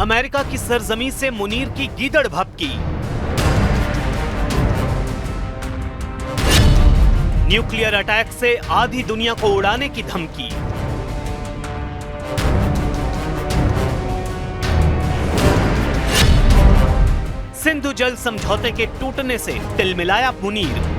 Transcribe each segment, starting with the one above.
America की सरजमीं से मुनीर की गीदड़ भभकी। न्यूक्लियर अटैक से आधी दुनिया को उड़ाने की धमकी। सिंधु जल समझौते के टूटने से तिलमिलाया मुनीर।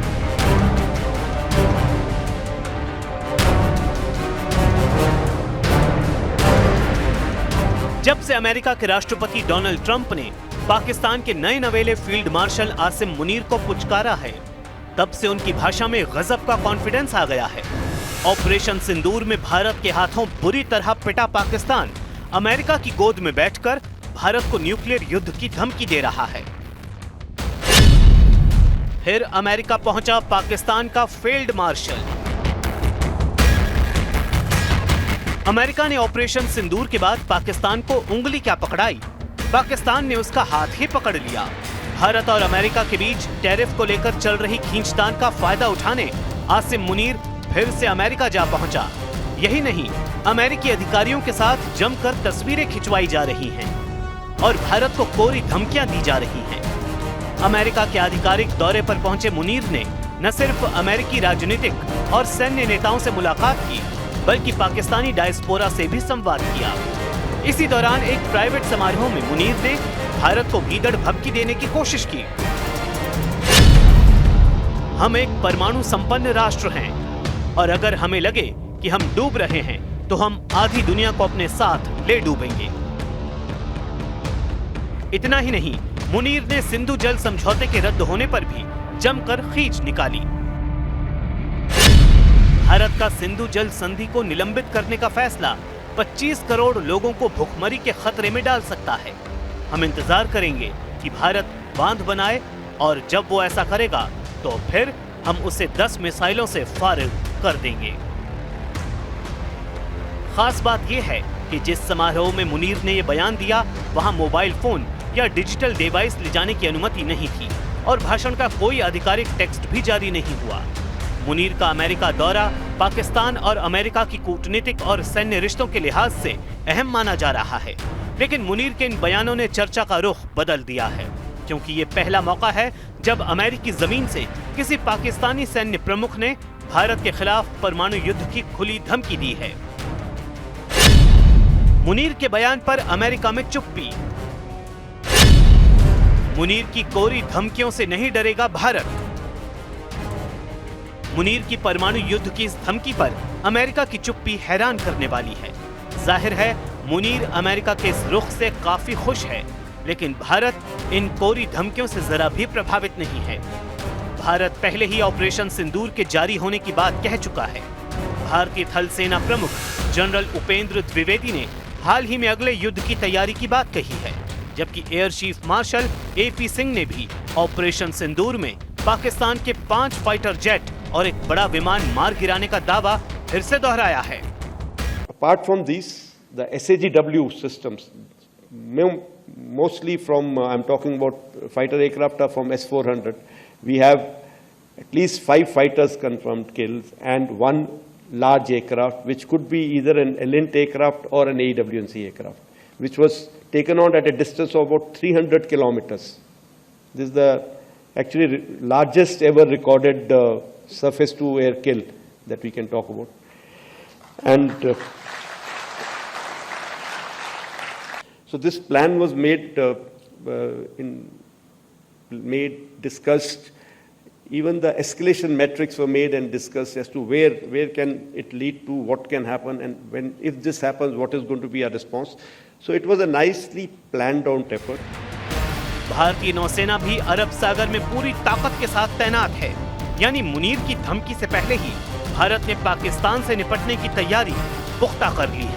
जब से अमेरिका के राष्ट्रपति डोनाल्ड ट्रंप ने पाकिस्तान के नए नवेले फील्ड मार्शल आसिम मुनीर को पुचकारा है, तब से उनकी भाषा में गजब का कॉन्फिडेंस आ गया है। ऑपरेशन सिंदूर में भारत के हाथों बुरी तरह पिटा पाकिस्तान अमेरिका की गोद में बैठकर भारत को न्यूक्लियर युद्ध की धमकी दे रहा है। फिर अमेरिका पहुंचा पाकिस्तान का फील्ड मार्शल। अमेरिका ने ऑपरेशन सिंदूर के बाद पाकिस्तान को उंगली क्या पकड़ाई, पाकिस्तान ने उसका हाथ ही पकड़ लिया। भारत और अमेरिका के बीच टैरिफ को लेकर चल रही खींचतान का फायदा उठाने आसिम मुनीर फिर से अमेरिका जा पहुंचा। यही नहीं, अमेरिकी अधिकारियों के साथ जमकर तस्वीरें खिंचवाई जा रही हैं और भारत को कोरी धमकियां दी जा रही हैं। अमेरिका के आधिकारिक दौरे पर पहुंचे मुनीर ने न सिर्फ अमेरिकी राजनीतिक और सैन्य नेताओं से मुलाकात की, बल्कि पाकिस्तानी डायस्पोरा से भी संवाद किया। इसी दौरान एक प्राइवेट समारोह में मुनीर ने भारत को गीदड़ भभकी देने की कोशिश की। हम एक परमाणु संपन्न राष्ट्र हैं और अगर हमें लगे कि हम डूब रहे हैं तो हम आधी दुनिया को अपने साथ ले डूबेंगे। इतना ही नहीं, मुनीर ने सिंधु जल समझौते के रद्द होने पर भी जमकर खींच निकाली। भारत का सिंधु जल संधि को निलंबित करने का फैसला 25 करोड़ लोगों को भूखमरी के खतरे में डाल सकता है। हम इंतजार करेंगे कि भारत बांध बनाए और जब वो ऐसा करेगा तो फिर हम उसे 10 मिसाइलों से फारिग कर देंगे। खास बात यह है कि जिस समारोह में मुनीर ने यह बयान दिया, वहां मोबाइल फोन या डिजिटल डिवाइस ले जाने की अनुमति नहीं थी और भाषण का कोई आधिकारिक टेक्स्ट भी जारी नहीं हुआ। मुनीर का अमेरिका दौरा पाकिस्तान और अमेरिका की कूटनीतिक और सैन्य रिश्तों के लिहाज से अहम माना जा रहा है, लेकिन मुनीर के इन बयानों ने चर्चा का रुख बदल दिया है, क्योंकि ये पहला मौका है जब अमेरिकी जमीन से किसी पाकिस्तानी सैन्य प्रमुख ने भारत के खिलाफ परमाणु युद्ध की खुली धमकी दी है। मुनीर के बयान पर अमेरिका में चुप्पी। मुनीर की कोरी धमकियों से नहीं डरेगा भारत। मुनीर की परमाणु युद्ध की इस धमकी पर अमेरिका की चुप्पी हैरान करने वाली है। जाहिर है मुनीर अमेरिका के इस रुख से काफी खुश है, लेकिन भारत इन कोरी धमकियों से जरा भी प्रभावित नहीं है। भारत पहले ही ऑपरेशन सिंदूर के जारी होने की बात कह चुका है। भारतीय थल सेना प्रमुख जनरल उपेंद्र द्विवेदी ने हाल ही में अगले युद्ध की तैयारी की बात कही है, जबकि air chief marshal AP Singh ने भी ऑपरेशन सिंदूर में पाकिस्तान के 5 फाइटर जेट और एक बड़ा विमान मार गिराने का दावा फिर से दोहराया है। Apart from these, the SAGW systems, mostly from I'm talking about fighter aircraft are from S-400. We have at least 5 fighters confirmed kills and 1 large aircraft, which could be either an Elint aircraft or an AWNC aircraft, which was taken on at a distance of about 300 kilometers. This is the actually largest ever recorded surface to air kill that we can talk about. And so this plan was discussed. Even the escalation metrics were made and discussed as to where can it lead to, what can happen, and if this happens, what is going to be our response. So it was a nicely planned out effort. भारतीय नौसेना भी अरब सागर में पूरी ताकत के साथ तैनात है। यानी मुनीर की धमकी से पहले ही भारत ने पाकिस्तान से निपटने की तैयारी पुख्ता कर ली है।